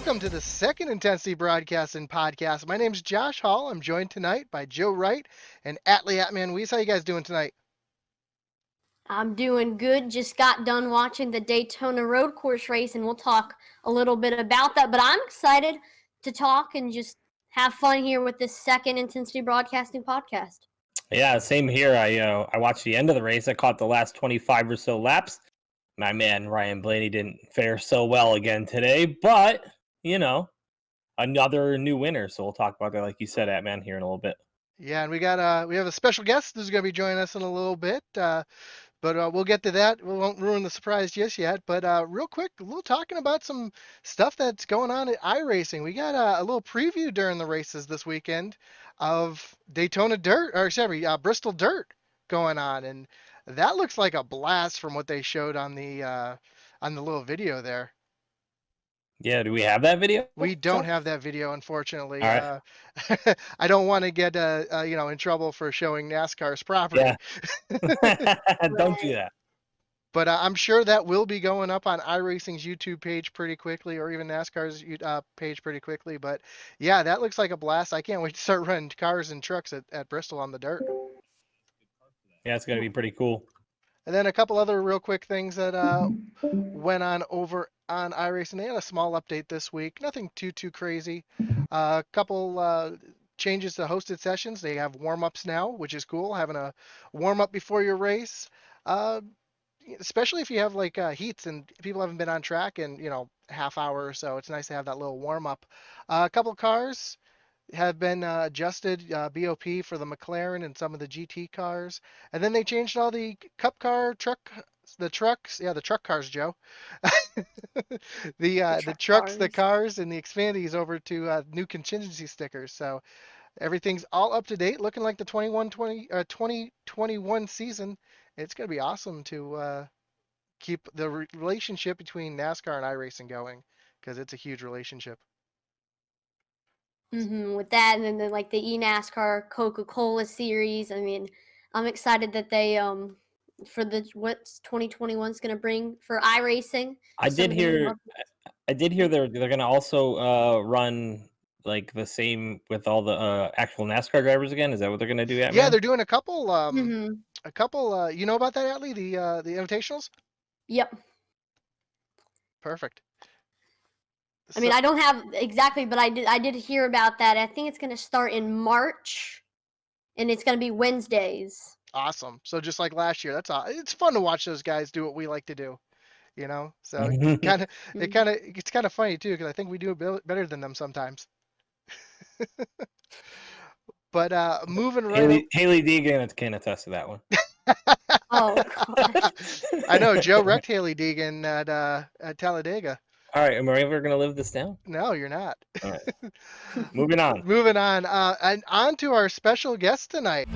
welcome to the Second Intensity Broadcast and Podcast. My name's Josh Hall. I'm joined tonight by Joe Wright and Atlee Atman Weiss. How you guys doing tonight? I'm doing good. Just got done watching the Daytona road course race, and we'll talk a little bit about that. But I'm excited to talk and just have fun here with this Second Intensity Broadcasting Podcast. Yeah, same here. I watched the end of the race. I caught the last 25 or so laps. My man Ryan Blaney didn't fare so well again today, but another new winner. So we'll talk about that, like you said, Atman, here in a little bit. Yeah, and we have a special guest who's going to be joining us in a little bit. But we'll get to that. We won't ruin the surprise just yet. But real quick, a little talking about some stuff that's going on at iRacing. We got a little preview during the races this weekend of Daytona Dirt, or sorry, Bristol Dirt going on, and that looks like a blast from what they showed on the little video there. Yeah, do we have that video? We don't have that video, unfortunately. All right. I don't want to get in trouble for showing NASCAR's property. Yeah. Don't do that. But I'm sure that will be going up on iRacing's YouTube page pretty quickly, or even NASCAR's page pretty quickly. But yeah, that looks like a blast. I can't wait to start running cars and trucks at Bristol on the dirt. Yeah, it's going to be pretty cool. And then a couple other real quick things that went on over on iRacing. They had a small update this week. Nothing too crazy. A couple changes to hosted sessions. They have warm-ups now, which is cool. Having a warm-up before your race. Especially if you have like heats and people haven't been on track in half hour or so, it's nice to have that little warm up. A couple cars have been adjusted BOP for the McLaren and some of the GT cars, and then they changed all the Cup car the truck cars, Joe. The trucks, the cars, and the Xpandies over to new contingency stickers. So everything's all up to date, looking like the 2021 season. It's going to be awesome to keep the relationship between NASCAR and iRacing going, because it's a huge relationship. With that, and then like the eNASCAR Coca-Cola series. I mean, I'm excited that they for what 2021 is going to bring for iRacing. I did hear they're going to also run like the same with all the actual NASCAR drivers again. Is that what they're going to do? Yeah, they're doing a couple. You know about that, Atlee? The invitationals. Yep. Perfect. I mean, I don't have exactly, but I did hear about that. I think it's going to start in March, and it's going to be Wednesdays. Awesome. So just like last year, it's fun to watch those guys do what we like to do, So it's kind of funny too, because I think we do it better than them sometimes. But moving right. Haley Deegan can attest to that one. Oh gosh. I know Joe wrecked Haley Deegan at Talladega. All right, am I ever going to live this down? No, you're not. All right. Moving on. And on to our special guest tonight.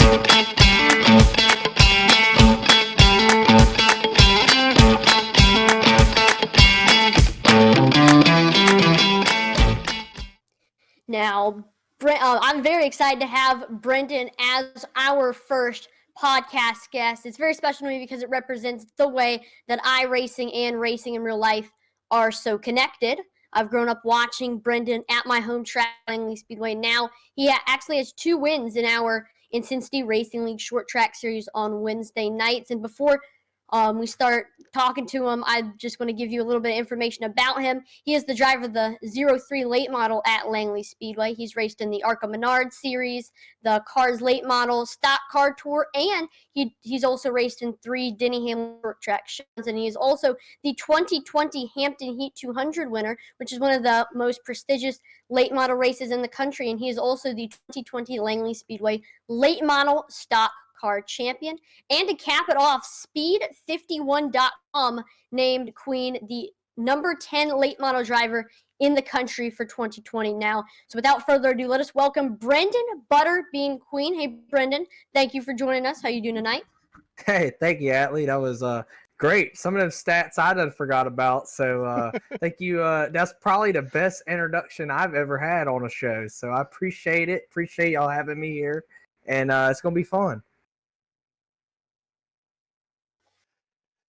Now, I'm very excited to have Brenden as our first podcast guest. It's very special to me because it represents the way that iRacing and racing in real life are so connected. I've grown up watching Brenden at my home track, Langley Speedway. Now he actually has 2 wins in our Intensity Racing League short track series on Wednesday nights. And before we start talking to him, I just want to give you a little bit of information about him. He is the driver of the 03 late model at Langley Speedway. He's raced in the ARCA Menard series, the Cars late model stock car tour, and he's also raced in 3 Denny Hamlin short track shows. And he is also the 2020 Hampton Heat 200 winner, which is one of the most prestigious late model races in the country. And he is also the 2020 Langley Speedway late model stock car champion. And to cap it off, Speed51.com named Queen the number 10 late model driver in the country for 2020 now. So without further ado, let us welcome Brenden Butterbean Queen. Hey, Brenden, thank you for joining us. How you doing tonight? Hey, thank you, Atlee. That was great. Some of those stats I done forgot about. So thank you. That's probably the best introduction I've ever had on a show. So I appreciate it. Appreciate y'all having me here. And it's going to be fun.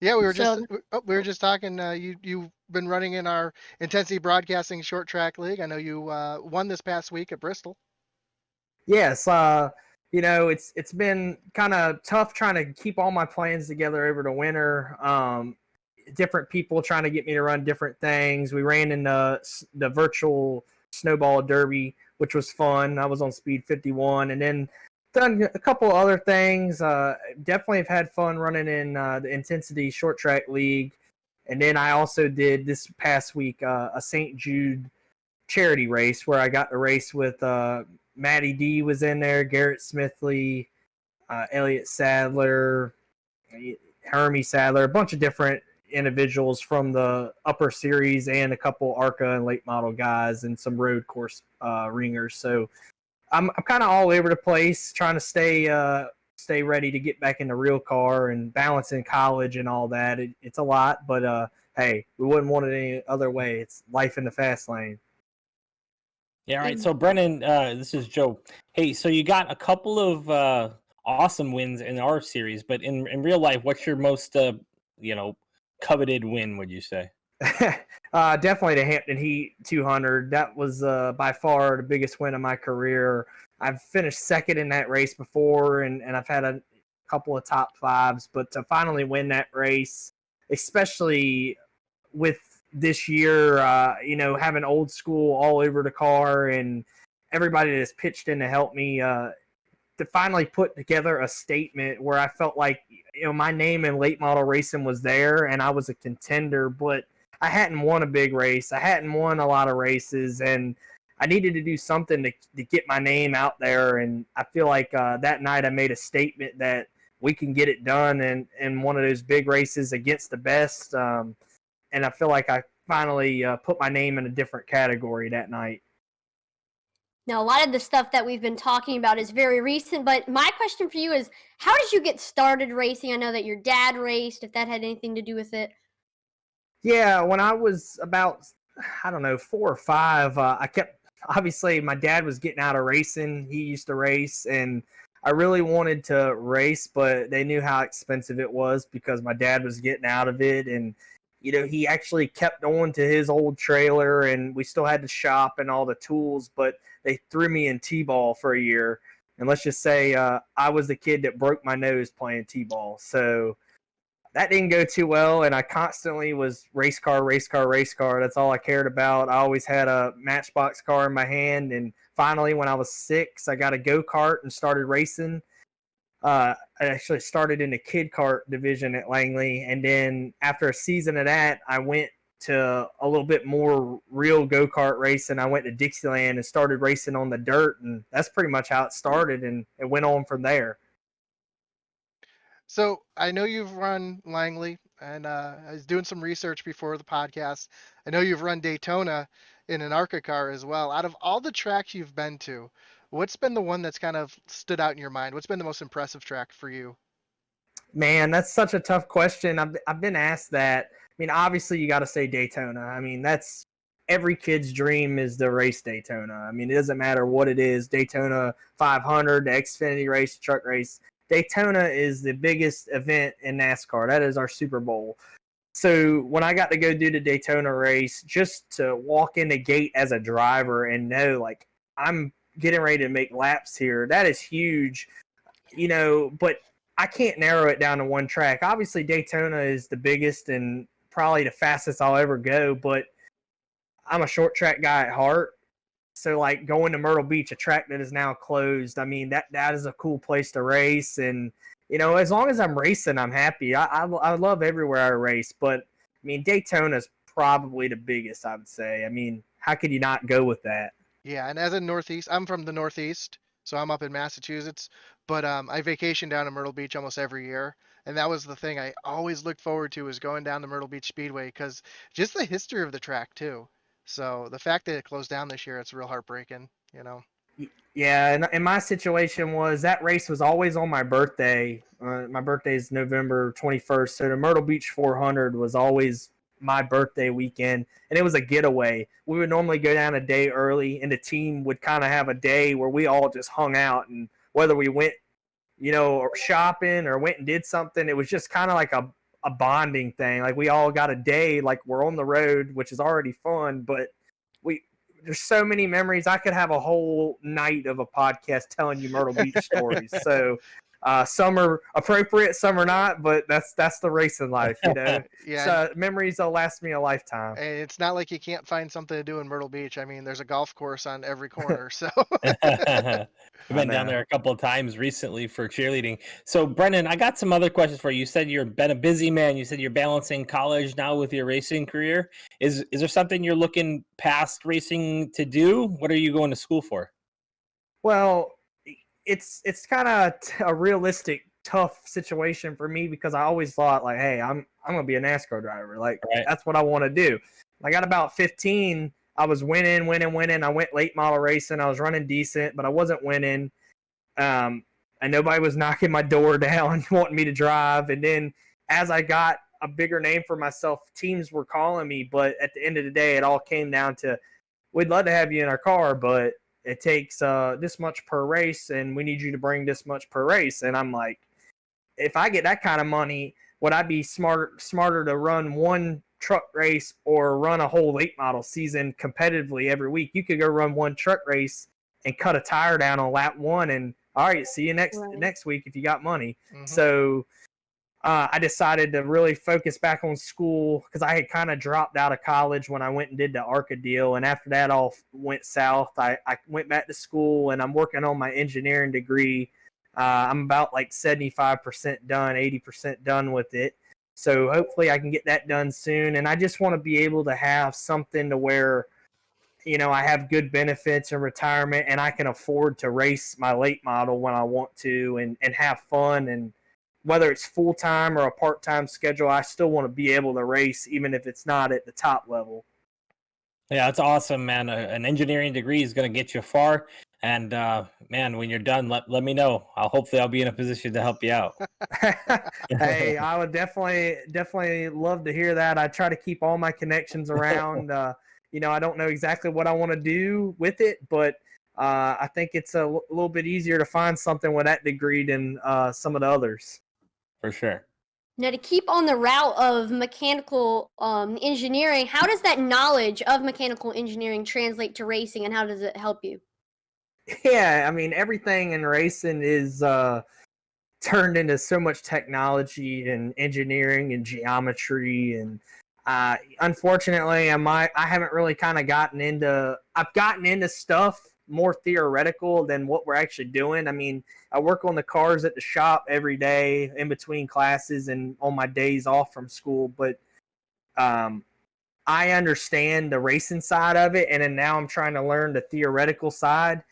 Yeah, So we were just talking. You've been running in our Intensity Broadcasting Short Track League. I know you won this past week at Bristol. Yes, it's been kind of tough trying to keep all my plans together over the winter. Different people trying to get me to run different things. We ran in the virtual snowball derby, which was fun. I was on speed 51, and then done a couple other things. Definitely have had fun running in the Intensity Short Track League, and then I also did this past week a St. Jude charity race where I got to race with Matty D was in there, Garrett Smithley, Elliott Sadler, Hermie Sadler, a bunch of different individuals from the upper series and a couple ARCA and late model guys and some road course ringers. So I'm kind of all over the place trying to stay ready to get back in the real car and balancing college and all that. It's a lot, but hey, we wouldn't want it any other way. It's life in the fast lane. Yeah, all right. So Brennan, this is Joe. Hey, so you got a couple of awesome wins in our series, but in real life, what's your most coveted win, would you say? Definitely the Hampton Heat 200. That was by far the biggest win of my career. I've finished second in that race before, and I've had a couple of top fives, but to finally win that race, especially with this year, having old school all over the car and everybody that's pitched in to help me to finally put together a statement where I felt like, my name in late model racing was there and I was a contender, but I hadn't won a big race. I hadn't won a lot of races, and I needed to do something to get my name out there. And I feel like that night I made a statement that we can get it done in one of those big races against the best. And I feel like I finally put my name in a different category that night. now a lot of the stuff that we've been talking about is very recent, but my question for you is, how did you get started racing? I know that your dad raced, if that had anything to do with it. Yeah, when I was about, I don't know, 4 or 5, obviously my dad was getting out of racing. He used to race, and I really wanted to race, but they knew how expensive it was because my dad was getting out of it. And, he actually kept on to his old trailer, and we still had to shop and all the tools, but they threw me in T-ball for a year. And let's just say I was the kid that broke my nose playing T-ball. So that didn't go too well, and I constantly was race car, race car, race car. That's all I cared about. I always had a Matchbox car in my hand, and finally, when I was 6, I got a go-kart and started racing. I actually started in the kid kart division at Langley, and then after a season of that, I went to a little bit more real go-kart racing. I went to Dixieland and started racing on the dirt, and that's pretty much how it started, and it went on from there. So I know you've run Langley, and I was doing some research before the podcast. I know you've run Daytona in an ARCA car as well. Out of all the tracks you've been to, what's been the one that's kind of stood out in your mind? What's been the most impressive track for you? Man, that's such a tough question. I've been asked that. I mean, obviously you got to say Daytona. I mean, that's every kid's dream is to race Daytona. I mean, it doesn't matter what it is. Daytona 500, the Xfinity race, the truck race. Daytona is the biggest event in NASCAR. That is our Super Bowl. So when I got to go do the Daytona race, just to walk in the gate as a driver and know, like, I'm getting ready to make laps here, that is huge, but I can't narrow it down to one track. Obviously, Daytona is the biggest and probably the fastest I'll ever go, but I'm a short track guy at heart. So, like, going to Myrtle Beach, a track that is now closed, I mean, that is a cool place to race. And, as long as I'm racing, I'm happy. I love everywhere I race. But, I mean, Daytona is probably the biggest, I would say. I mean, how could you not go with that? Yeah, and as a Northeast, I'm from the Northeast, so I'm up in Massachusetts, but I vacation down to Myrtle Beach almost every year, and that was the thing I always looked forward to is going down to Myrtle Beach Speedway because just the history of the track too. So the fact that it closed down this year, it's real heartbreaking. Yeah, and my situation was that race was always on my birthday. My birthday is November 21st, so the Myrtle Beach 400 was always my birthday weekend, and it was a getaway. We would normally go down a day early, and the team would kind of have a day where we all just hung out, and whether we went, shopping or went and did something, it was just kind of like a a bonding thing. Like we all got a day, like we're on the road, which is already fun, but there's so many memories. I could have a whole night of a podcast telling you Myrtle Beach stories. So some are appropriate, some are not, but that's the racing life, you know. Yeah, So memories will last me a lifetime. and it's not like you can't find something to do in Myrtle Beach. I mean, there's a golf course on every corner, so I've I been down know. there a couple of times recently for cheerleading. So, Brendan, I got some other questions for you. You said you've been a busy man. You said you're balancing college now with your racing career. Is there something you're looking past racing to do? What are you going to school for? Well, it's kind of a realistic, tough situation for me because I always thought like, hey, I'm gonna be a NASCAR driver. Like Right. that's what I want to do. I got about 15. I was winning. I went late model racing. I was running decent, but I wasn't winning. And nobody was knocking my door down wanting me to drive. And then as I got a bigger name for myself, teams were calling me. But at the end of the day, it all came down to, we'd love to have you in our car, but it takes this much per race, and we need you to bring this much per race. And I'm like, if I get that kind of money, would I be smarter to run one truck race or run a whole late model season competitively every week? You could go run one truck race and cut a tire down on lap one, and all right, see you next week if you got money. Mhm. So I decided to really focus back on school because I had kind of dropped out of college when I went and did the ARCA deal. And after that all went south, I went back to school and I'm working on my engineering degree. I'm about like 75% done, 80% done with it. So hopefully I can get that done soon. And I just want to be able to have something to where, you know, I have good benefits in retirement and I can afford to race my late model when I want to and have fun. And whether it's full-time or a part-time schedule, I still want to be able to race even if it's not at the top level. Yeah, that's awesome, man. An engineering degree is going to get you far. And man, when you're done, let me know. Hopefully I'll be in a position to help you out. Hey, I would definitely love to hear that. I try to keep all my connections around. You know, I don't know exactly what I want to do with it, but I think it's a little bit easier to find something with that degree than some of the others. For sure. Now, to keep on the route of mechanical engineering, how does that knowledge of mechanical engineering translate to racing, and how does it help you? Yeah, I mean, everything in racing is turned into so much technology and engineering and geometry. And unfortunately, I haven't really kind of I've gotten into stuff more theoretical than what we're actually doing. I mean, I work on the cars at the shop every day in between classes and on my days off from school, but I understand the racing side of it, and then now I'm trying to learn the theoretical side,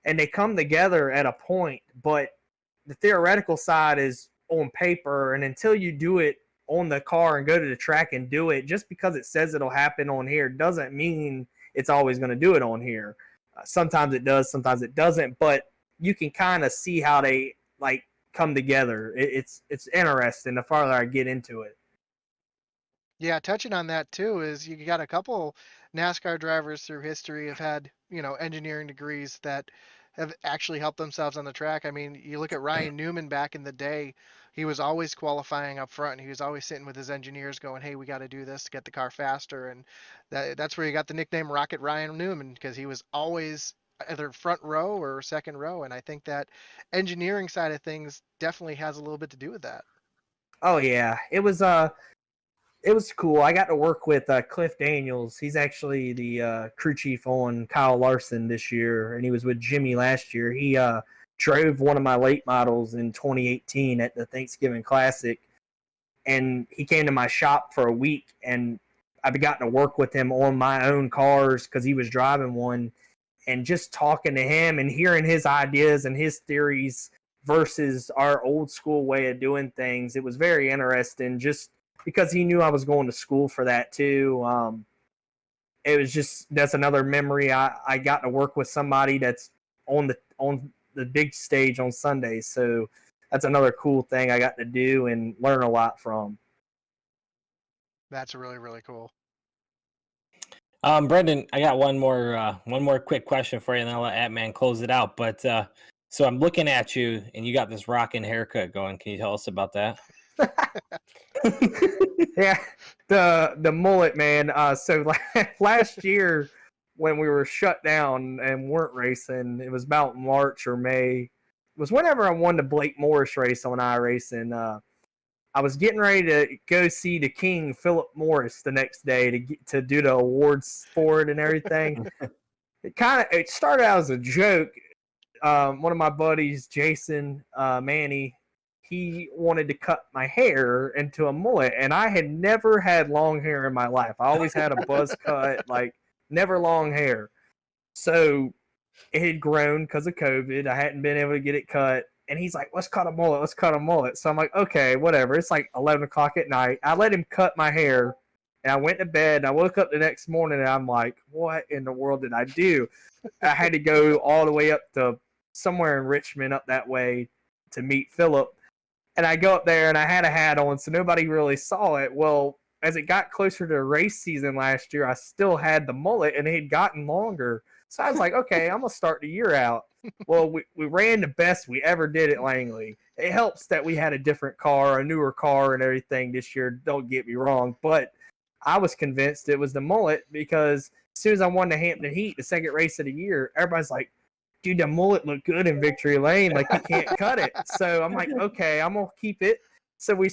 and they come together at a point, but the theoretical side is on paper, and until you do it on the car and go to the track and do it, just because it says it'll happen on here doesn't mean it's always going to do it on here. Sometimes it does, sometimes it doesn't, but you can kind of see how they like come together. It's interesting the farther I get into it. Yeah, touching on that too is you got a couple NASCAR drivers through history have had, engineering degrees that have actually helped themselves on the track. I mean, you look at Ryan Newman back in the day, he was always qualifying up front and he was always sitting with his engineers going, "Hey, we got to do this to get the car faster." And that's where you got the nickname Rocket Ryan Newman because he was always either front row or second row. And I think that engineering side of things definitely has a little bit to do with that. Oh yeah, it was cool. I got to work with Cliff Daniels. He's actually the crew chief on Kyle Larson this year, and he was with Jimmy last year. He drove one of my late models in 2018 at the Thanksgiving Classic, and he came to my shop for a week, and I've gotten to work with him on my own cars because he was driving one, and just talking to him and hearing his ideas and his theories versus our old school way of doing things. It was very interesting just because he knew I was going to school for that too. It was just, that's another memory. I got to work with somebody that's on the big stage on Sundays. So that's another cool thing I got to do and learn a lot from. That's really, really cool. Brendan, I got one more quick question for you, and then I'll let Atman close it out. But so I'm looking at you, and you got this rockin' haircut going. Can you tell us about that? Yeah, the mullet, man. So last year when we were shut down and weren't racing, it was about March or May. It was whenever I won the Blake Morris race on iRacing. I was getting ready to go see the King, Philip Morris, the next day to do the awards for it and everything. It started out as a joke. One of my buddies, Jason Manny, he wanted to cut my hair into a mullet, and I had never had long hair in my life. I always had a buzz cut, like never long hair. So it had grown because of COVID. I hadn't been able to get it cut. And he's like, let's cut a mullet. Let's cut a mullet. So I'm like, okay, whatever. It's like 11 o'clock at night. I let him cut my hair. And I went to bed. And I woke up the next morning. And I'm like, what in the world did I do? I had to go all the way up to somewhere in Richmond up that way to meet Philip. And I go up there. And I had a hat on. So nobody really saw it. Well, as it got closer to race season last year, I still had the mullet. And it had gotten longer. So I was like, okay, I'm going to start the year out. Well, we ran the best we ever did at Langley. It helps that we had a different car, a newer car and everything this year. Don't get me wrong. But I was convinced it was the mullet because as soon as I won the Hampton Heat, the second race of the year, everybody's like, dude, the mullet looked good in Victory Lane. Like, you can't cut it. So I'm like, okay, I'm going to keep it. So we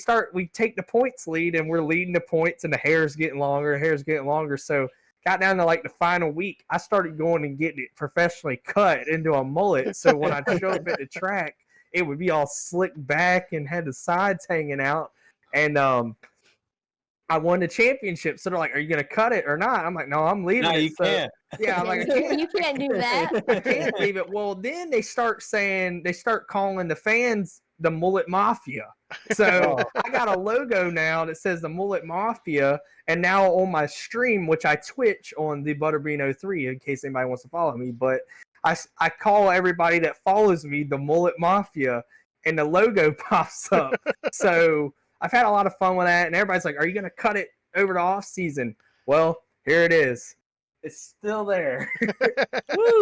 take the points lead, and we're leading the points, and the hair's getting longer. So got down to like the final week, I started going and getting it professionally cut into a mullet. So when I'd show up at the track, it would be all slicked back and had the sides hanging out. And I won the championship. So they're like, are you going to cut it or not? I'm like, no, I'm leaving it. You can't. Yeah, I'm like, I can't. You can't do that. I can't leave it. Well, then they start calling the fans the Mullet Mafia. So I got a logo now that says the Mullet Mafia. And now on my stream, which I Twitch on the Butterbean 03, in case anybody wants to follow me, but I call everybody that follows me the Mullet Mafia, and the logo pops up. So I've had a lot of fun with that, and everybody's like, are you going to cut it over the off season? Well, here it is. It's still there.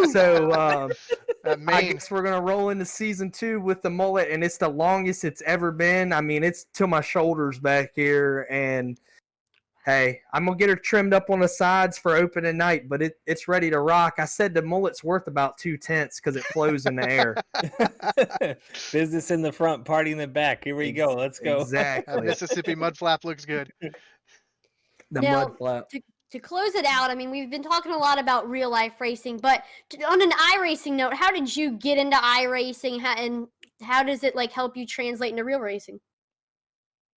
So I guess we're going to roll into season 2 with the mullet, and it's the longest it's ever been. I mean, it's to my shoulders back here, and hey, I'm going to get her trimmed up on the sides for opening night, but it's ready to rock. I said the mullet's worth about 2/10 because it flows in the air. Business in the front, party in the back. Here we go. Let's go. Exactly. Mississippi mud flap looks good. The Now, mud flap. To close it out, I mean, we've been talking a lot about real life racing, but on an iRacing note, how did you get into iRacing, and how does it like help you translate into real racing?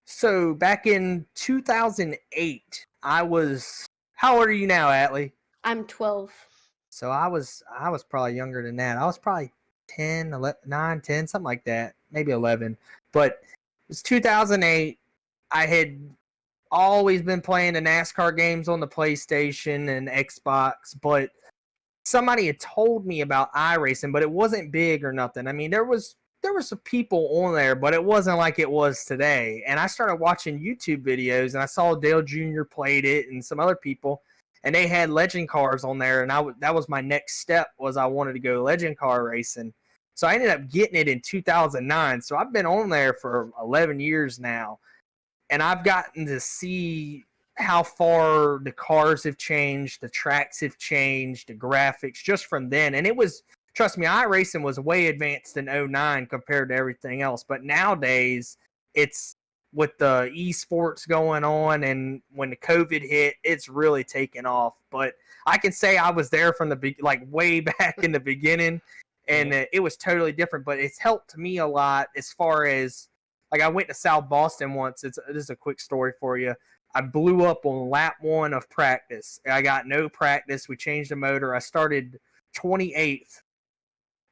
So back in 2008, I was. How old are you now, Atlee? I'm 12. So I was probably younger than that. I was probably 10, 11, 9, 10, something like that, maybe 11. But it was 2008. I had always been playing the NASCAR games on the PlayStation and Xbox, but somebody had told me about iRacing, but it wasn't big or nothing. I mean, there were some people on there, but it wasn't like it was today. And I started watching YouTube videos, and I saw Dale Jr. played it and some other people, and they had legend cars on there. And that was my next step, was I wanted to go legend car racing. So I ended up getting it in 2009. So I've been on there for 11 years now, and I've gotten to see how far the cars have changed, the tracks have changed, the graphics just from then. And it was, trust me, iRacing was way advanced in 09 compared to everything else. But nowadays, it's with the esports going on, and when the COVID hit, it's really taken off. But I can say I was there from way back in the beginning, and it was totally different. But it's helped me a lot as far as, like, I went to South Boston once. This is a quick story for you. I blew up on lap 1 of practice. I got no practice. We changed the motor. I started 28th.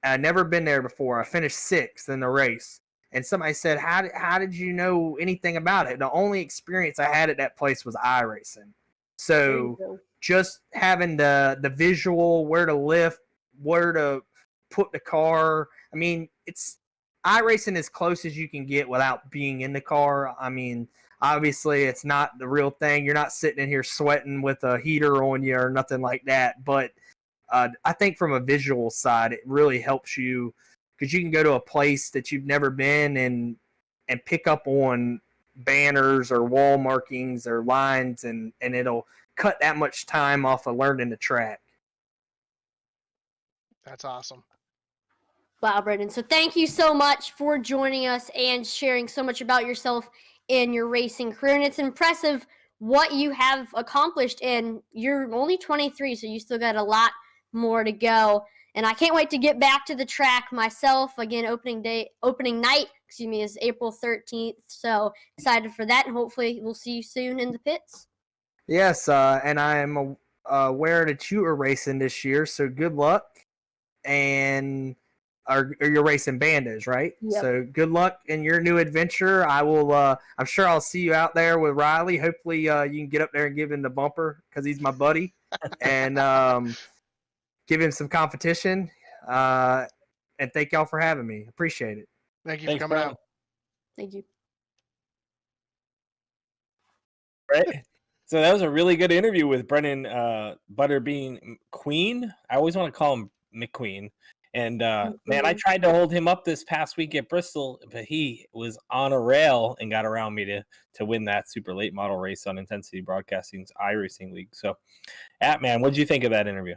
I'd never been there before. I finished 6th in the race. And somebody said, how did you know anything about it? The only experience I had at that place was iRacing. So just having the visual, where to lift, where to put the car. I mean, it's iRacing as close as you can get without being in the car. I mean, obviously it's not the real thing. You're not sitting in here sweating with a heater on you or nothing like that. But I think from a visual side, it really helps you, because you can go to a place that you've never been and pick up on banners or wall markings or lines, and it'll cut that much time off of learning the track. That's awesome. Wow, Brenden. So thank you so much for joining us and sharing so much about yourself in your racing career. And it's impressive what you have accomplished. And you're only 23, so you still got a lot more to go. And I can't wait to get back to the track myself. Again, opening night, is April 13th. So excited for that, and hopefully we'll see you soon in the pits. Yes, and I am aware that you are racing this year, so good luck. And or you're racing bandas, right? Yep. So good luck in your new adventure. I will. I'm sure I'll see you out there with Riley. Hopefully, you can get up there and give him the bumper because he's my buddy, and give him some competition. And thank y'all for having me. Appreciate it. Thank you Thanks, for coming Brenden. out. Thank you. Right. So that was a really good interview with Brenden Butterbean Queen. I always want to call him McQueen. And man, I tried to hold him up this past week at Bristol, but he was on a rail and got around me to win that super late model race on Intensity Broadcasting's iRacing League. So, man, what did you think of that interview?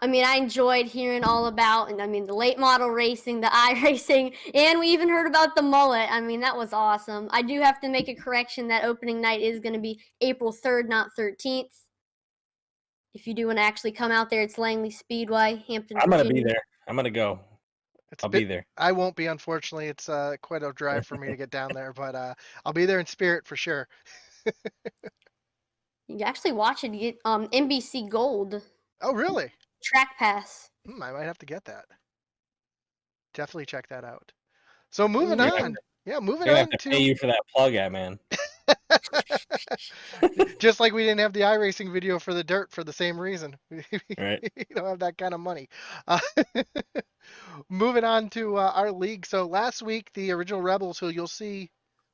I enjoyed hearing all about, and the late model racing, the iRacing, and we even heard about the mullet. That was awesome. I do have to make a correction. That opening night is going to be April 3rd, not 13th. If you do want to actually come out there, it's Langley Speedway, Hampton, I'm going to Virginia. be there. I'm going to go. I'll be there. I won't be, unfortunately. It's quite a drive for me to get down there, but I'll be there in spirit for sure. You can actually watch it. You get NBC Gold Oh, really? Track Pass. I might have to get that. Definitely check that out. So moving Yeah. on. Yeah, moving I'm on going to pay you for that plug, man. Just like we didn't have the iRacing video for the dirt for the same reason. Right. We don't have that kind of money. Moving on to our league. So last week, the original Rebels, who you'll see,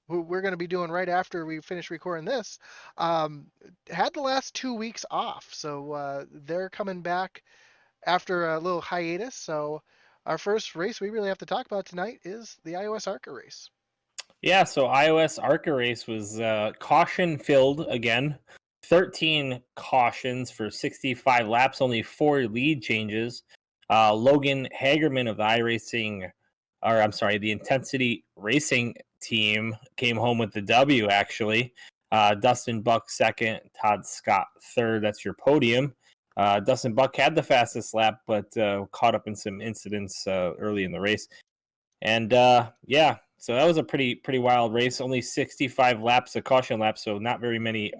who we're going to be doing right after we finish recording this, had the last 2 weeks off. So they're coming back after a little hiatus. So our first race we really have to talk about tonight is the iOS ARCA race. Yeah, so iOS ARCA race was caution filled again. 13 cautions for 65 laps, only 4 lead changes. Logan Hagerman of the the Intensity Racing team came home with the W, actually. Dustin Buck second, Todd Scott third. That's your podium. Dustin Buck had the fastest lap, but caught up in some incidents early in the race. And so that was a pretty wild race. Only 65 laps of caution laps, so not very many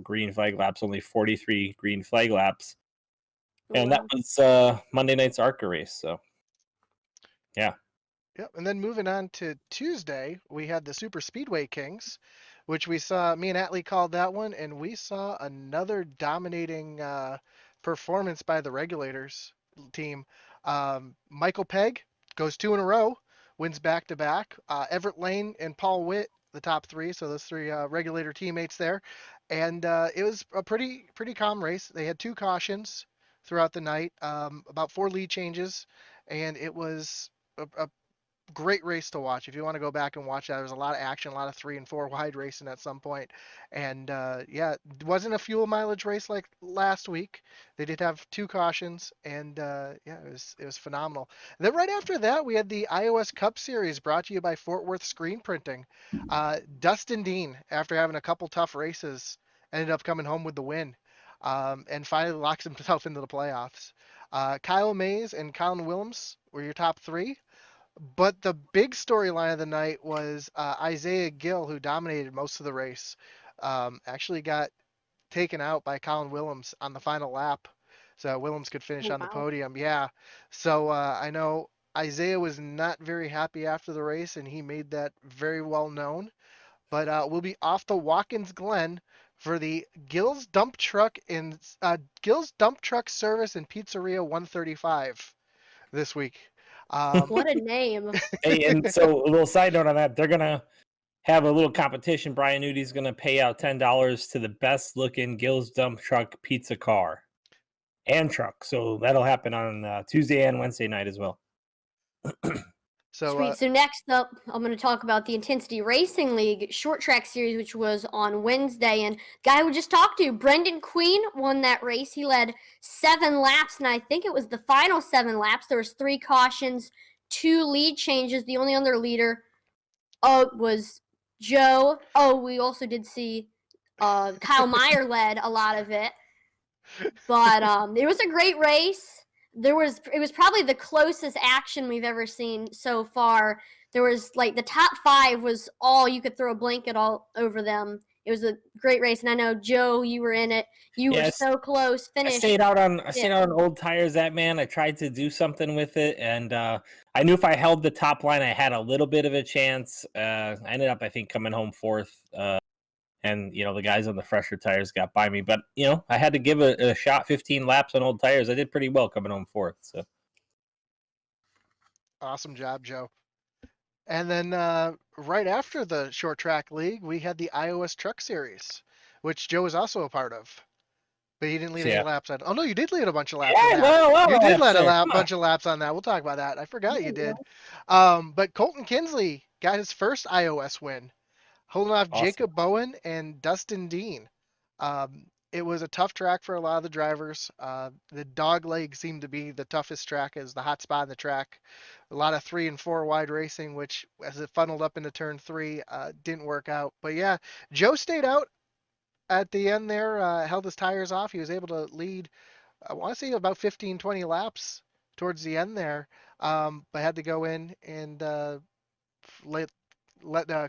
green flag laps. Only 43 green flag laps, and that was Monday night's ARCA race. So, yeah. Yep. And then moving on to Tuesday, we had the Super Speedway Kings, which we saw. Me and Atlee called that one, and we saw another dominating performance by the Regulators team. Michael Pegg goes 2 in a row. Wins back-to-back. Everett Lane and Paul Witt, the top 3, so those 3 Regulator teammates there. And it was a pretty calm race. They had 2 cautions throughout the night, about 4 lead changes, and it was a great race to watch. If you want to go back and watch that, there's a lot of action, a lot of 3 and 4 wide racing at some point. And it wasn't a fuel mileage race like last week. They did have 2 cautions, and it was phenomenal. And then right after that, we had the iOS Cup Series brought to you by Fort Worth Screen Printing. Dustin Dean, after having a couple tough races, ended up coming home with the win, and finally locks himself into the playoffs. Kyle Mays and Colin Willems were your top 3. But the big storyline of the night was Isaiah Gill, who dominated most of the race, actually got taken out by Colin Willems on the final lap, so Willems could finish on the podium. Yeah, so I know Isaiah was not very happy after the race, and he made that very well known. But we'll be off to Watkins Glen for the Gill's Dump Truck Service and Pizzeria 135 this week. What a name. Hey, and so a little side note on that, they're going to have a little competition. Brian Nudi's going to pay out $10 to the best looking Gill's Dump Truck pizza car and truck. So that'll happen on Tuesday and Wednesday night as well. So Sweet. So next up, I'm going to talk about the Intensity Racing League short track series, which was on Wednesday. And guy we just talked to, Brenden Queen, won that race. He led 7 laps, and I think it was the final 7 laps. There was 3 cautions, 2 lead changes. The only other leader was Joe. Oh, we also did see Kyle Meyer led a lot of it. But it was a great race. It was probably the closest action we've ever seen so far. There was like the top 5 was all you could throw a blanket all over them. It was a great race, and I know Joe, you were in it. You were so close. I Finished. stayed out on old tires that man. I tried to do something with it, and I knew if I held the top line, I had a little bit of a chance. I ended up, I think, coming home 4th. And the guys on the fresher tires got by me, but I had to give a shot. 15 laps on old tires. I did pretty well coming home 4th. So awesome job, Joe. And then right after the short track league, we had the iOS Truck Series, which Joe was also a part of. But he didn't lead any laps on. Oh no, you did lead a bunch of laps on that. You did lead a bunch of laps on that. We'll talk about that. I forgot you did. But Colton Kinsley got his first iOS win, holding off Jacob Bowen and Dustin Dean. It was a tough track for a lot of the drivers. The dog leg seemed to be the toughest track, as the hot spot in the track. A lot of 3 and 4 wide racing, which as it funneled up into turn 3, didn't work out. But yeah, Joe stayed out at the end there, held his tires off. He was able to lead, I want to say, about 15, 20 laps towards the end there, but had to go in and let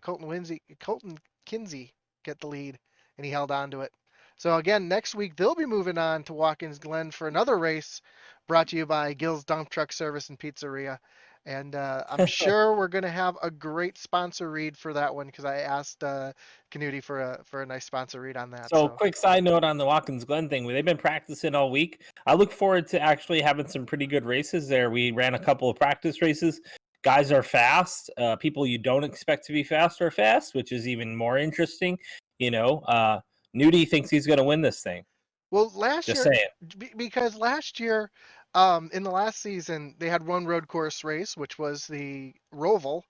Colton Kinsey get the lead, and he held on to it. So again, next week they'll be moving on to Watkins Glen for another race brought to you by Gill's Dump Truck Service and Pizzeria. And I'm sure we're going to have a great sponsor read for that one, because I asked Canuti for a nice sponsor read on that. So quick side note on the Watkins Glen thing. They've been practicing all week. I look forward to actually having some pretty good races there. We ran a couple of practice races. Guys are fast. People you don't expect to be fast are fast, which is even more interesting. Nudie thinks he's going to win this thing. Well, last Just year, saying. because last year, in the last season, they had one road course race, which was the Roval,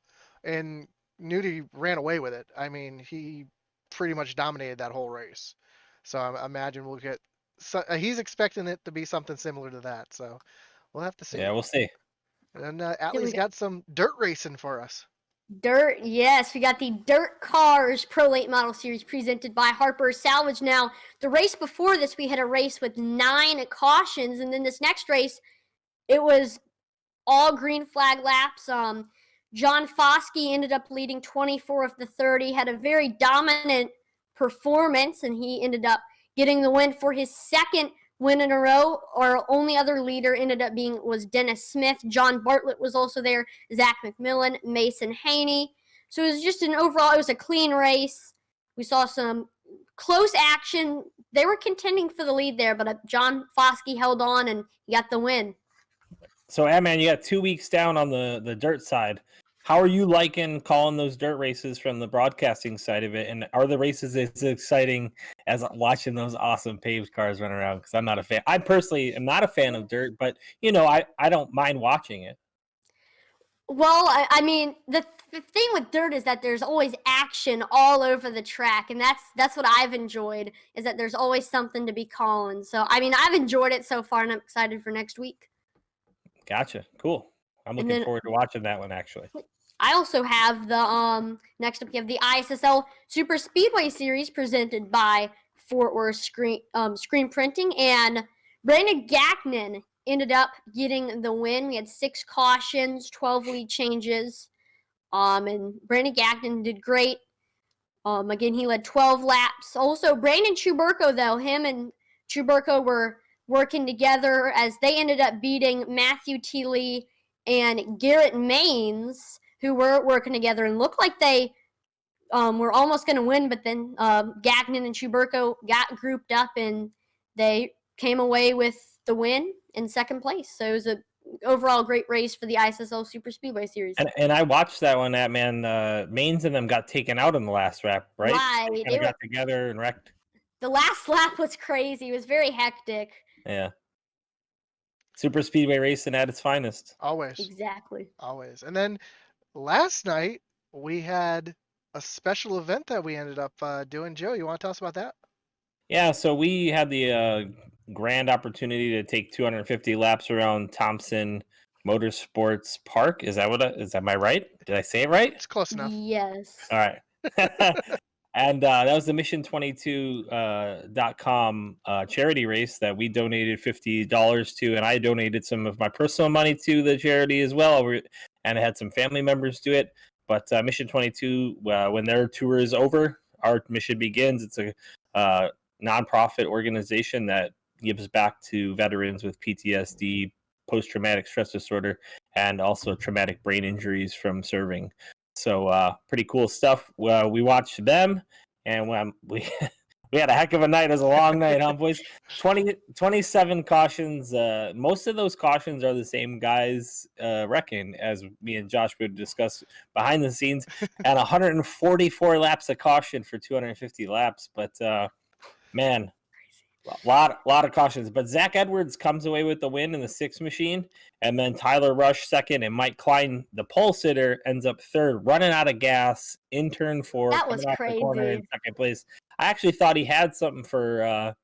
and Nudie ran away with it. I mean, he pretty much dominated that whole race. So I imagine we'll get. So, he's expecting it to be something similar to that. So we'll have to see. Yeah, we'll see. And Allie's got some dirt racing for us. Dirt, yes, we got the Dirt Cars Pro Late Model Series presented by Harper Salvage. Now, the race before this, we had a race with 9 cautions, and then this next race, it was all green flag laps. John Foskey ended up leading 24 of the 30, had a very dominant performance, and he ended up getting the win for his second win in a row. Our only other leader ended up was Dennis Smith. John Bartlett was also there, Zach McMillan, Mason Haney. So it was just it was a clean race. We saw some close action. They were contending for the lead there, but John Foskey held on and he got the win. So, man, you got 2 weeks down on the dirt side. How are you liking calling those dirt races from the broadcasting side of it? And are the races as exciting as watching those awesome paved cars run around? Because I'm not a fan. I personally am not a fan of dirt, but, I don't mind watching it. Well, I mean, the thing with dirt is that there's always action all over the track, and that's what I've enjoyed, is that there's always something to be calling. So, I mean, I've enjoyed it so far, and I'm excited for next week. Gotcha. Cool. I'm looking forward to watching that one, actually. I also have the next up, you have the ISSL Super Speedway Series presented by Fort Worth Screen Printing, and Brandon Gagnon ended up getting the win. We had 6 cautions, 12 lead changes, and Brandon Gagnon did great. Again, he led 12 laps. Also, Brandon Chuburko, though, him and Chuburko were working together as they ended up beating Matthew T. Lee and Garrett Maines, who were working together and looked like they were almost going to win, but then Gagnon and Chuburko got grouped up and they came away with the win in second place. So it was a overall great race for the ISSL Super Speedway Series. And I watched that one. That man, Maines and them got taken out in the last lap, right? Right. They got together and wrecked. The last lap was crazy. It was very hectic. Yeah. Super Speedway racing at its finest. Always. Exactly. Always. And then last night we had a special event that we ended up doing. Joe, you want to tell us about that? Yeah, so we had the grand opportunity to take 250 laps around Thompson Motorsports Park. Is that am I right? Did I say it right? It's close enough. Yes. All right. And that was the Mission22.com charity race that we donated $50 to, and I donated some of my personal money to the charity as well. And I had some family members do it. But Mission 22, when their tour is over, our mission begins. It's a nonprofit organization that gives back to veterans with PTSD, post traumatic stress disorder, and also traumatic brain injuries from serving. So pretty cool stuff. We watched them, and we we had a heck of a night. It was a long night, huh, boys? 27 cautions. Most of those cautions are the same guys wrecking, as me and Josh would discuss behind the scenes, and 144 laps of caution for 250 laps. But man, lot of cautions. But Zach Edwards comes away with the win in the sixth machine, and then Tyler Rush second, and Mike Klein, the pole sitter, ends up third, running out of gas in turn four, That coming was off the corner in crazy. second place. I actually thought he had something for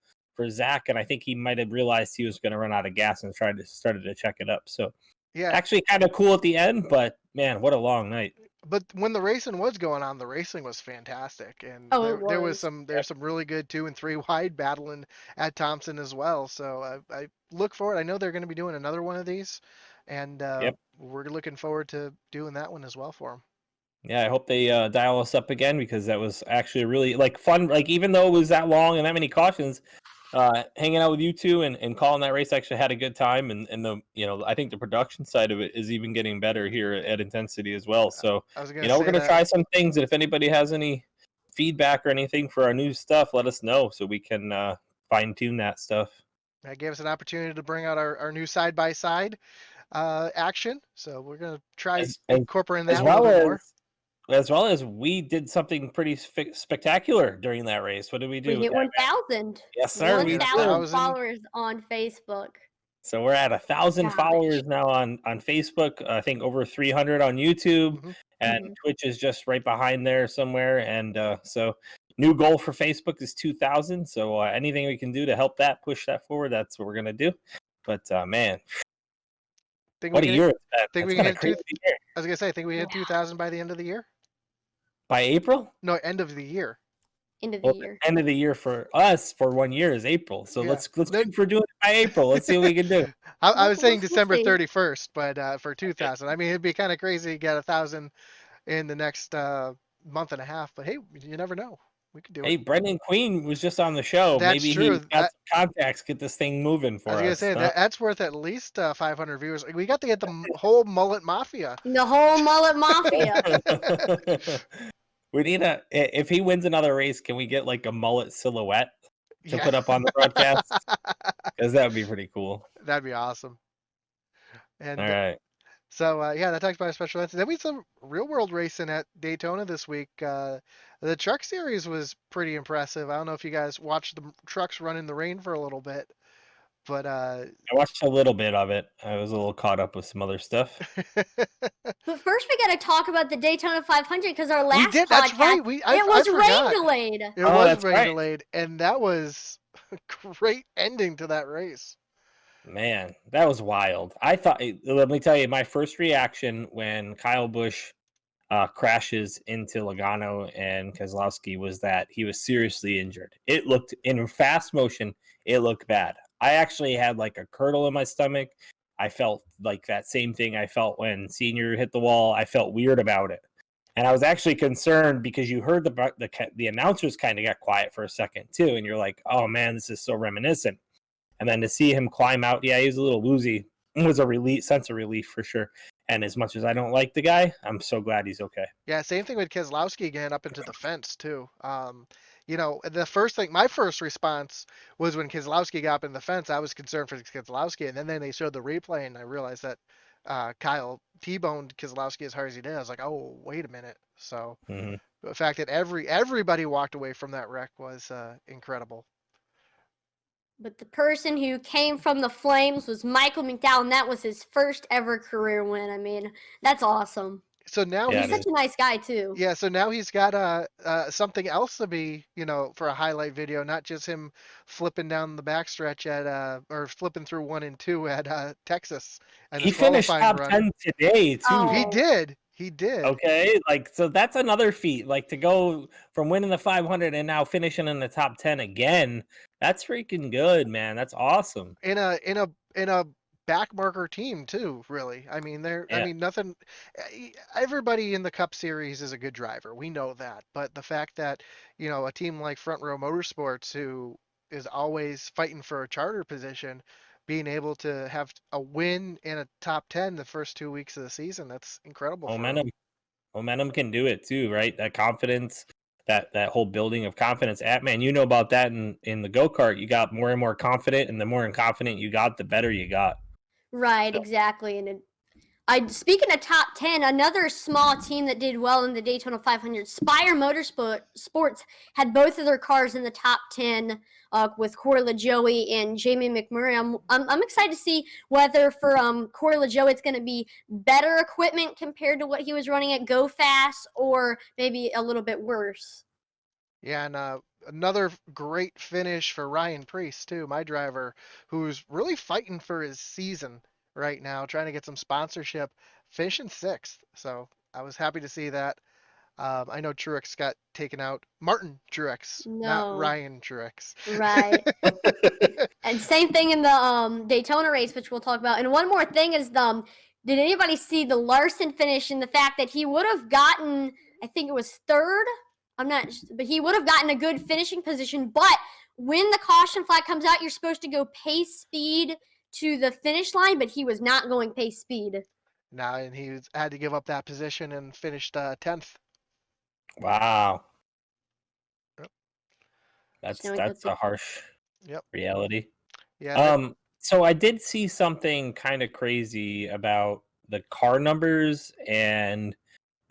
Zach, and I think he might have realized he was going to run out of gas and started to check it up. So Yeah, actually kind of cool at the end, but man, what a long night. but when the racing was going on, the racing was fantastic, and Oh, there it there was was. some there's some really good 2 and 3 wide battling at Thompson as well. So I look forward. I know they're going to be doing another one of these, and Yep. we're looking forward to doing that one as well for them. Yeah, I hope they dial us up again, because that was actually really like fun. Like, even though it was that long and that many cautions, hanging out with you two and calling that race, actually had a good time. And the I think the production side of it is even getting better here at Intensity as well. So I was going to we're say gonna that. try some things, and if anybody has any feedback or anything for our new stuff, let us know so we can fine tune that stuff. That gave us an opportunity to bring out our new side by side action. So we're going to try As incorporating as that a little well bit as more. as well as we did something pretty spectacular during that race. What did we We do? hit 1,000. Yes, sir. We We hit 1,000 did. 1,000. followers on Facebook. So we're at 1,000 Gosh. followers now on Facebook. I think over 300 on YouTube, Mhm. and Mhm. Twitch is just right behind there somewhere. And so new goal for Facebook is 2,000. So anything we can do to help that push that forward, that's what we're gonna do. But man, Think we what a can year it's been! think It's we can been a hit crazy year. I was going to say, think we hit Yeah. 2,000 by the end of the year? By April, No, end of the year. End of the well, year. the end of the year for us for 1 year is April. So Yeah. let's Then- shoot for doing it by April. Let's see what we can do. I was saying We'll December see. 31st, but for 2,000. I mean, it'd be kind of crazy to get 1,000 in the next month and a half. But hey, you never know. We could do Hey, it. Brendan Queen was just on the show. That's Maybe true. he got some contacts, get this thing moving I was for gonna us. say Huh? that's worth at least 500 viewers. We got to get the whole mullet mafia. The whole mullet mafia. We need if he wins another race, can we get like a mullet silhouette to Yeah, put up on the broadcast? Because that would be pretty cool. that'd be awesome. All And right. so yeah, that talks about a special events. Then we had some real world racing at Daytona this week. The truck series was pretty impressive. I don't know if you guys watched the trucks run in the rain for a little bit, but I watched a little bit of it. I was a little caught up with some other stuff. But first, we got to talk about the Daytona 500 because our we last did. podcast, That's right. I it was forgot. rain delayed. It Oh, was that's rain right. delayed, and that was a great ending to that race. Man, that was wild. I thought, let me tell you, my first reaction when Kyle Busch crashes into Logano and Keselowski was that he was seriously injured. It looked, in fast motion, it looked bad. I actually had like a curdle in my stomach. I felt like that same thing I felt when Senior hit the wall. I felt weird about it. And I was actually concerned because you heard the announcers kind of got quiet for a second too. And you're like, oh man, this is so reminiscent. And then to see him climb out, yeah, he was a little woozy. It was a sense of relief for sure. And as much as I don't like the guy, I'm so glad he's okay. Yeah, same thing with Keselowski getting up into the fence too. The first thing, my first response was when Keselowski got up in the fence. I was concerned for Keselowski, and then they showed the replay, and I realized that Kyle T-boned Keselowski as hard as he did. I was like, oh, wait a minute. So Mm-hmm. the fact that everybody walked away from that wreck was incredible. But the person who came from the flames was Michael McDowell, and that was his first ever career win. I mean, that's awesome. So now Yeah, He's it such a nice guy too. yeah, so now he's got something else to be, for a highlight video, not just him flipping down the backstretch at or flipping through 1 and 2 at Texas and He his finished qualifying top run. 10 today too. He Oh, did. He did. Okay, like so that's another feat. Like to go from winning the 500 and now finishing in the top 10 again. That's freaking good, man. That's awesome. In a back marker team too, really. I mean, Yeah. nothing. Everybody in the Cup Series is a good driver. We know that, but the fact that a team like Front Row Motorsports, who is always fighting for a charter position, being able to have a win in a top 10 the first 2 weeks of the season, that's incredible for them. Momentum can do it too, right? That confidence, that whole building of confidence. Man, you know about that in the go-kart. You got more and more confident, and the more confident you got, the better you got. right, So, exactly. And speaking of top 10, another small team that did well in the Daytona 500, Spire Motorsports, had both of their cars in the top 10 with Corey LaJoie and Jamie McMurray. I'm excited to see whether for Corey LaJoie it's going to be better equipment compared to what he was running at Go Fast, or maybe a little bit worse. Yeah, and another great finish for Ryan Priest too, my driver, who's really fighting for his season right now, trying to get some sponsorship, finishing 6th. So I was happy to see that. I know Truex got taken out. Martin Truex, not No. Ryan Truex. Right. And same thing in the Daytona race, which we'll talk about. And one more thing is did anybody see the Larson finish and the fact that he would have gotten, I think it was third? I'm not, but he would have gotten a good finishing position. But when the caution flag comes out, you're supposed to go pace speed to the finish line, but he was not going pace speed. Now, and had to give up that position and finished 10th. wow, Yep. that's a harsh Yep. reality. Yeah. So I did see something kind of crazy about the car numbers and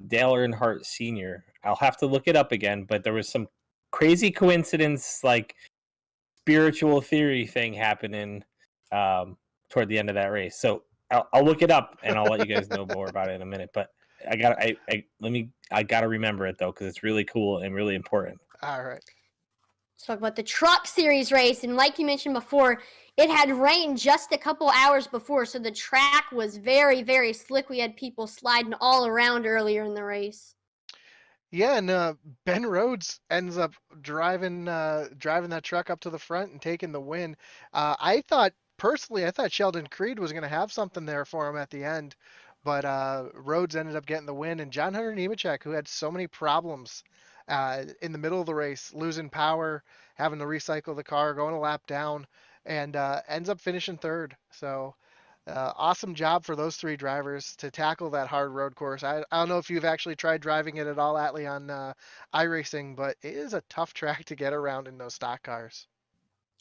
Dale Earnhardt Sr. I'll have to look it up again, but there was some crazy coincidence, like spiritual theory thing happening toward the end of that race. So I'll look it up and I'll let you guys know more about it in a minute. But I gotta remember it though because it's really cool and really important. All right. Let's talk about the Truck Series race. And like you mentioned before, it had rained just a couple hours before, so the track was very, very slick. We had people sliding all around earlier in the race. Yeah, and Ben Rhodes ends up driving that truck up to the front and taking the win. I thought Sheldon Creed was going to have something there for him at the end, but Rhodes ended up getting the win. And John Hunter Nemechek, who had so many problems in the middle of the race, losing power, having to recycle the car, going a lap down, and ends up finishing third. So. Awesome job for those 3 drivers to tackle that hard road course. I don't know if you've actually tried driving it at all, Atlee, on iRacing, but it is a tough track to get around in those stock cars.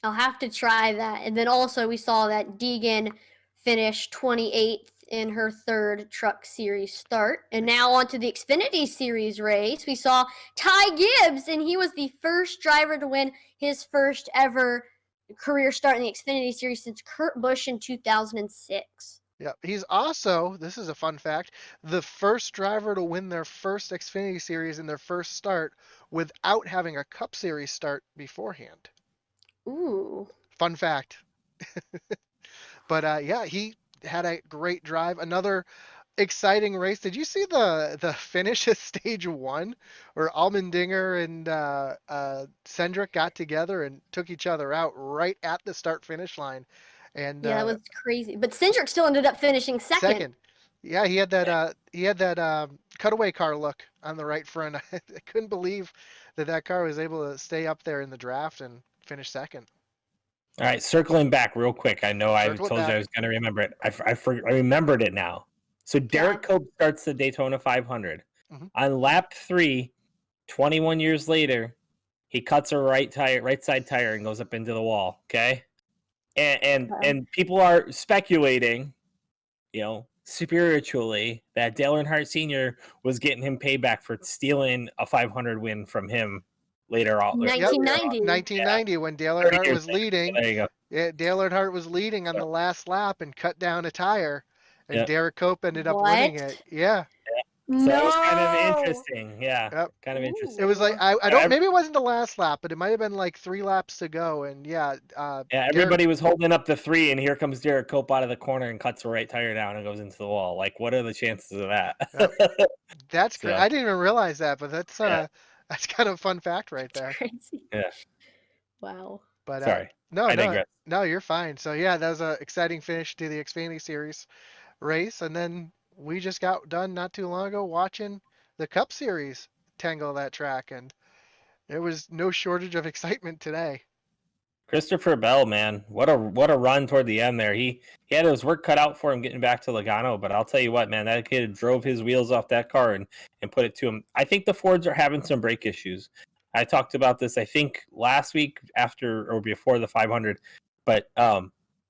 I'll have to try that. And then also we saw that Deegan finished 28th in her third Truck Series start. And now on to the Xfinity Series race. We saw Ty Gibbs, and he was the first driver to win his first ever career start in the Xfinity Series since Kurt Busch in 2006. Yeah, he's also, this is a fun fact, the first driver to win their first Xfinity Series in their first start without having a Cup Series start beforehand. Ooh. Fun fact. But yeah, he had a great drive. Another exciting race. Did you see the finish at stage 1 where Allmendinger and Cendric got together and took each other out right at the start finish line? And Yeah, that was crazy. But Cindric still ended up finishing second. Yeah, he had that cutaway car look on the right front. I couldn't believe that car was able to stay up there in the draft and finish second. All right, circling back real quick. I know I Circle it told you back. I was going to remember it. I remembered it now. So Derek Cope starts the Daytona 500. Mhm. On lap 3, 21 years later, he cuts a right side tire and goes up into the wall. Okay, and people are speculating, spiritually, that Dale Earnhardt Sr. was getting him payback for stealing a 500 win from him later on. 1990. 1990 when Dale Earnhardt was leading. There you go. Yeah, Dale Earnhardt was leading on the last lap and cut down a tire, and Yep. Derek Cope ended up winning it. Yeah. So it was kind of No. interesting. Yeah, Yep. kind of interesting. It was like Ooh. I don't maybe it wasn't the last lap, but it might have been like 3 laps to go, and yeah, Yeah, Derek, everybody was holding up the 3, and here comes Derek Cope out of the corner and cuts the right tire down and goes into the wall. Like, what are the chances of that? yep, that's great. So I didn't even realize that, but that's yeah, that's kind of a fun fact right It's there. crazy. yeah. Wow. But Sorry, no, I no, digress. no, you're fine. So yeah, that was a exciting finish to the Xfinity Series race, and then we just got done not too long ago watching the Cup Series tangle that track, and there was no shortage of excitement today. Christopher Bell, man, what a run toward the end there. He had his work cut out for him getting back to Logano, but I'll tell you what, man, that kid drove his wheels off that car and put it to him. I think the Fords are having some brake issues. I talked about this, I think, last week after or before the 500, but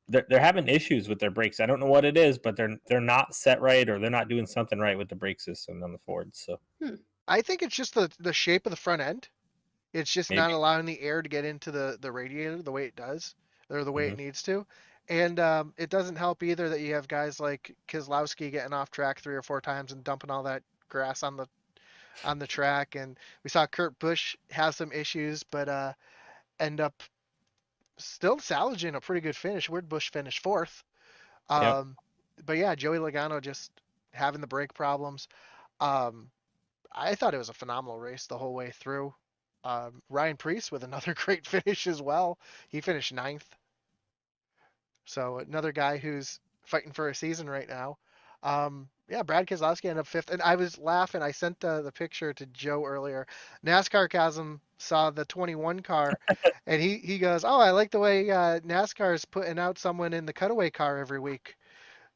they're having issues with their brakes. I don't know what it is, but they're not set right, or they're not doing something right with the brake system on the Fords. So I think it's just the shape of the front end. It's just maybe. not allowing the air to get into the radiator the way it does, or the way Hmm. it needs to. And it doesn't help either that you have guys like Keselowski getting off track 3 or 4 times and dumping all that grass on the track. And we saw Kurt Busch have some issues, but end up still salvaging a pretty good finish. Where'd Busch finish fourth? Yep. Um, but yeah, Joey Logano just having the brake problems. Um, I thought it was a phenomenal race the whole way through. Ryan Preece with another great finish as well. He finished ninth. So another guy who's fighting for a season right now. Yeah, Brad Keselowski ended up fifth. And I was laughing. I sent the picture to Joe earlier. NASCAR Chasm saw the 21 car, and he goes, "Oh, I like the way NASCAR is putting out someone in the cutaway car every week."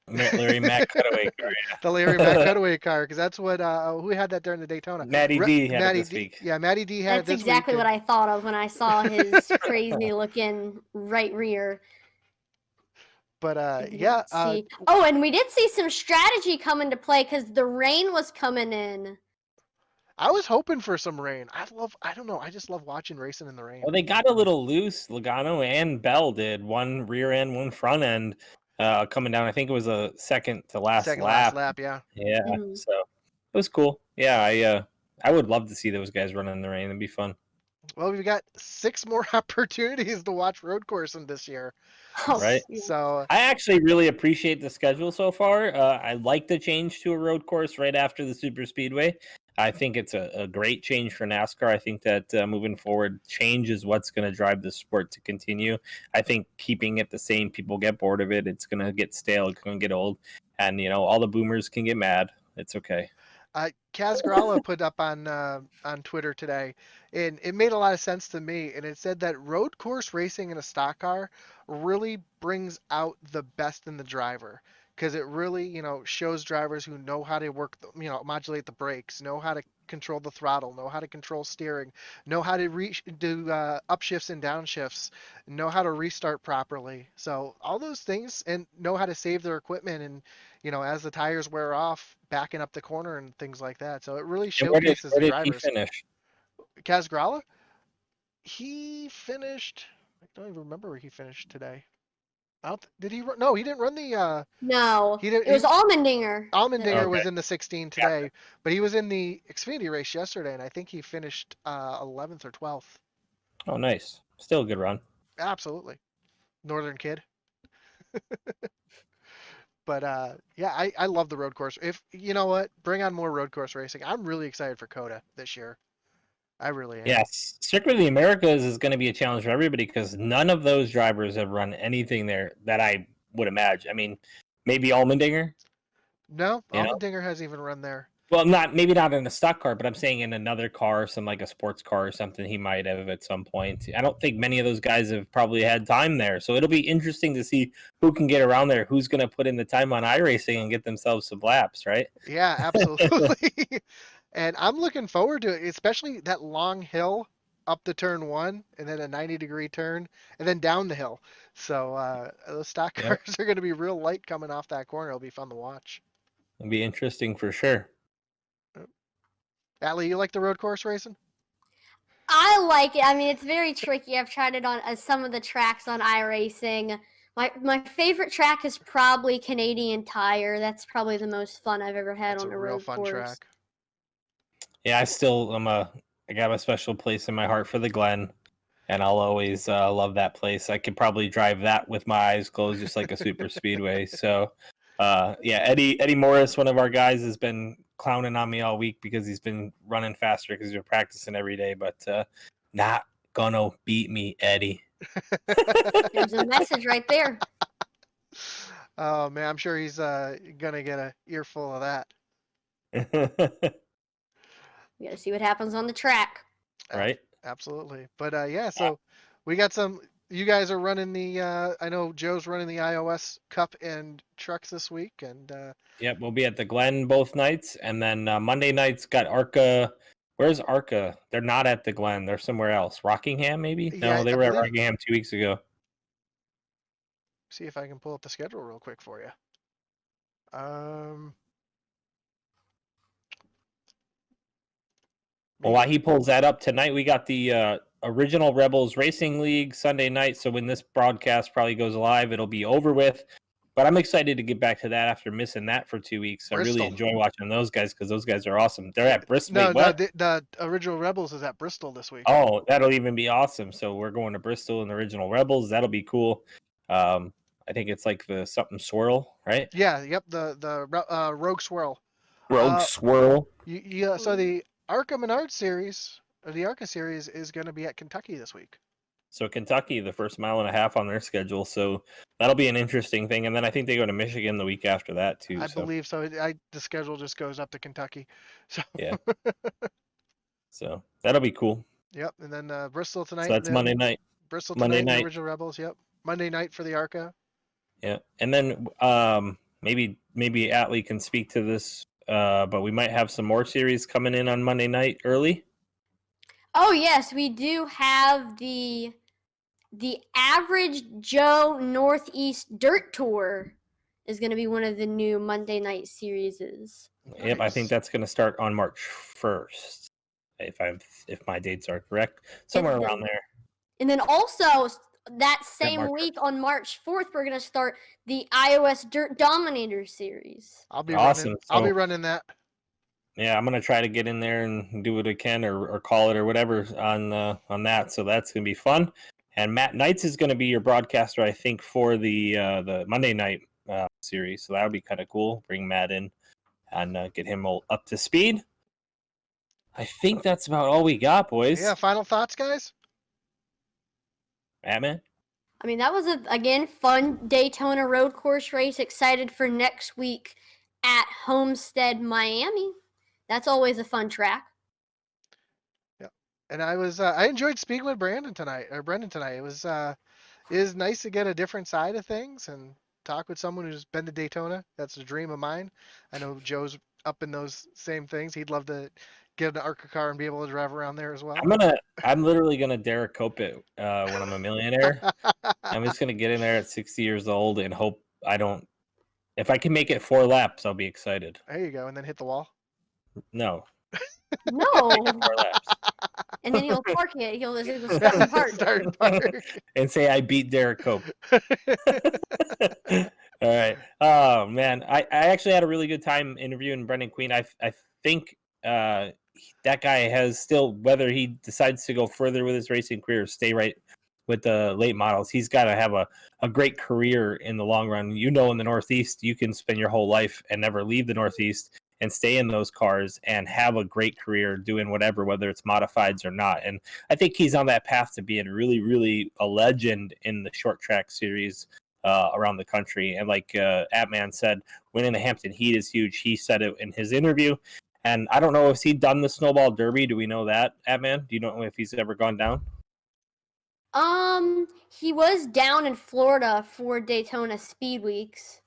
Larry Mack cutaway car. The Larry Mack cutaway car, because that's what who had that during the Daytona. Matty D had it Matty this D, week. yeah, Matty D had it That's this week. exactly what I thought of when I saw his crazy looking right rear. But I did yeah, not see. Oh, and we did see some strategy come into play because the rain was coming in. I was hoping for some rain. I don't know, I just love watching racing in the rain. Well, they got a little loose. Logano and Bell did, one rear end, one front end, coming down. I think it was a second to last Second last lap. lap, yeah. Yeah, Mhm. so it was cool. Yeah, I would love to see those guys run in the rain. It'd be fun. Well, we've got 6 more opportunities to watch road coursing this year. Oh, Right. yeah. So I actually really appreciate the schedule so far. I like the change to a road course right after the super speedway. I think it's a great change for NASCAR. I think that moving forward, change is what's going to drive the sport to continue. I think keeping it the same, people get bored of it. It's going to get stale. It's going to get old. And, all the boomers can get mad. It's okay. Kaz Gralla put up on Twitter today, and it made a lot of sense to me. And it said that road course racing in a stock car really brings out the best in the driver, because it really, shows drivers who know how to work, modulate the brakes, know how to control the throttle, know how to control steering, know how to do upshifts and downshifts, know how to restart properly. So all those things, and know how to save their equipment, and as the tires wear off, backing up the corner and things like that. So it really And showcases where the did he drivers. finish? Kaz Gralla, he finished. I don't even remember where he finished today. Did he run? No, he didn't run the. No, He didn't. it was Allmendinger. Allmendinger Okay. was in the 16 Yeah. today, but he was in the Xfinity race yesterday, and I think he finished 11th or 12th. Oh, nice. Still a good run. Absolutely, Northern kid. But yeah, I love the road course. If you know what, bring on more road course racing. I'm really excited for COTA this year. I really am. Yes, Circuit of the Americas is going to be a challenge for everybody because none of those drivers have run anything there that I would imagine. I mean, maybe Allmendinger, No, you know? Allmendinger hasn't even run there. Well, maybe not in a stock car, but I'm saying in another car, some like a sports car or something, he might have at some point. I don't think many of those guys have probably had time there, so it'll be interesting to see who can get around there, who's going to put in the time on iRacing and get themselves some laps, right? Yeah, absolutely. And I'm looking forward to it, especially that long hill up to turn one, and then a 90-degree turn, and then down the hill. So those stock Yep. cars are going to be real light coming off that corner. It'll be fun to watch. It'll be interesting for sure. Allie, you like the road course racing? I like it. I mean, it's very tricky. I've tried it on some of the tracks on iRacing. My favorite track is probably Canadian Tire. That's probably the most fun I've ever had It's a on a real road fun course. track. Yeah, I got a special place in my heart for the Glen, and I'll always love that place. I could probably drive that with my eyes closed, just like a super speedway. So, yeah, Eddie Morris, one of our guys, has been clowning on me all week because he's been running faster because we're practicing every day. But not gonna beat me, Eddie. There's a message right there. Oh man, I'm sure he's gonna get a earful of that. We got to see what happens on the track. Right? Absolutely. But yeah, so we got some. You guys are running the. I know Joe's running the iOS Cup and trucks this week, and Yep, we'll be at the Glen both nights, and then Monday nights got Arca. Where's Arca? They're not at the Glen. They're somewhere else. Rockingham, maybe? yeah, No, they I were at believe. Rockingham 2 weeks ago. See if I can pull up the schedule real quick for you. Well, Maybe. while he pulls that up tonight, we got the original Rebels Racing League Sunday night. So when this broadcast probably goes live, it'll be over with. But I'm excited to get back to that after missing that for 2 weeks. I really Bristol. enjoy watching those guys because those guys are awesome. They're at Bristol. No, Wait, what? the original Rebels is at Bristol this week. Oh, that'll even be awesome. So we're going to Bristol and the original Rebels. That'll be cool. I think it's like the something swirl, right? Yeah, yep, the Rogue Swirl. Rogue Swirl. So the Arca Menard series, or the Arca series, is going to be at Kentucky this week. So Kentucky, the first mile and a half on their schedule. So that'll be an interesting thing. And then I think they go to Michigan the week after that too. I believe so. The schedule just goes up to Kentucky. So yeah. So that'll be cool. Yep, and then Bristol tonight. So that's Monday night. Bristol Monday tonight. night. The original Rebels. Yep. Monday night for the Arca. Yeah, and then maybe Atlee can speak to this, but we might have some more series coming in on Monday night early. Oh yes, we do have the Average Joe Northeast Dirt Tour is going to be one of the new Monday night series. Yep, I think that's going to start on March 1st, if my dates are correct, somewhere around there. And then also that same week on March 4th, we're going to start the iOS Dirt Dominator series. I'll be awesome. running. I'll be running that. Yeah, I'm gonna try to get in there and do what I can, or call it or whatever on that. So that's gonna be fun. And Matt Knights is gonna be your broadcaster, I think, for the Monday night series. So that would be kind of cool. Bring Matt in and get him all up to speed. I think that's about all we got, boys. Yeah. Final thoughts, guys. Matt, I mean, that was again fun Daytona road course race. Excited for next week at Homestead, Miami. That's always a fun track. Yeah, and I enjoyed speaking with Brenden tonight. It is nice to get a different side of things and talk with someone who's been to Daytona. That's a dream of mine. I know Joe's up in those same things. He'd love to get an ARCA car and be able to drive around there as well. I'm literally gonna Derek Cope it when I'm a millionaire. I'm just gonna get in there at 60 years old and hope I don't. If I can make it 4 laps, I'll be excited. There you go, and then hit the wall. No. No. 4 laps. And then he'll park it. He'll start and park. Start and park. And say I beat Derek Cope. All right. Oh man, I actually had a really good time interviewing Brenden Queen. I think that guy has still, whether he decides to go further with his racing career or stay right with the late models, he's got to have a great career in the long run. You know, in the Northeast, you can spend your whole life and never leave the Northeast and stay in those cars and have a great career doing whatever, whether it's modifieds or not. And I think he's on that path to being really, really a legend in the short track series around the country. And like Atman said, winning the Hampton Heat is huge. He said it in his interview. And I don't know if he'd done the Snowball Derby. Do we know that, Atman? Do you know if he's ever gone down? He was down in Florida for Daytona Speed Weeks.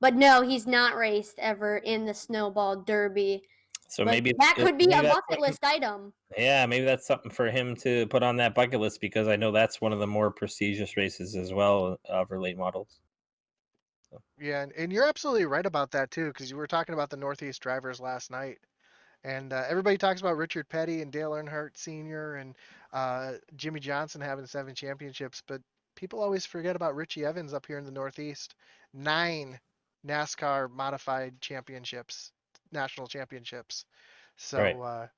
But no, he's not raced ever in the Snowball Derby. So but maybe that could be a bucket list item. Yeah, maybe that's something for him to put on that bucket list, because I know that's one of the more prestigious races as well for late models. So. Yeah, and you're absolutely right about that too, because you were talking about the Northeast drivers last night. And everybody talks about Richard Petty and Dale Earnhardt Sr. and Jimmy Johnson having 7 championships, but people always forget about Richie Evans up here in the Northeast. 9 NASCAR modified championships, national championships. So right.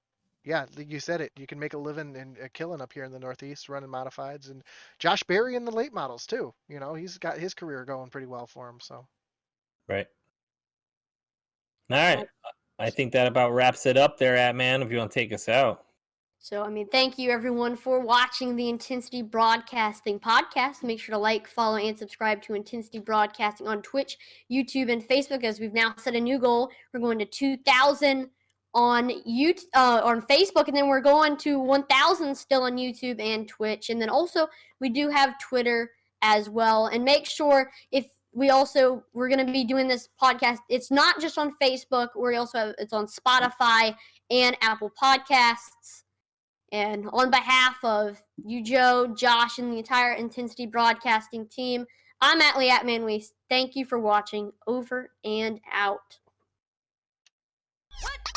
yeah, like you said it. You can make a living and a killing up here in the Northeast running modifieds, and Josh Berry in the late models too. He's got his career going pretty well for him. So Right. All right. I think that about wraps it up there, man. If you want to take us out. So, I mean, thank you everyone for watching the Intensity Broadcasting podcast. Make sure to like, follow, and subscribe to Intensity Broadcasting on Twitch, YouTube, and Facebook, as we've now set a new goal. We're going to 2,000 on on Facebook, and then we're going to 1,000 still on YouTube and Twitch. And then also, we do have Twitter as well. And make sure we're going to be doing this podcast. It's not just on Facebook. It's on Spotify and Apple Podcasts. And on behalf of you, Joe, Josh, and the entire Intensity Broadcasting team, I'm Atlee Atmanwe. Thank you for watching. Over and out. What?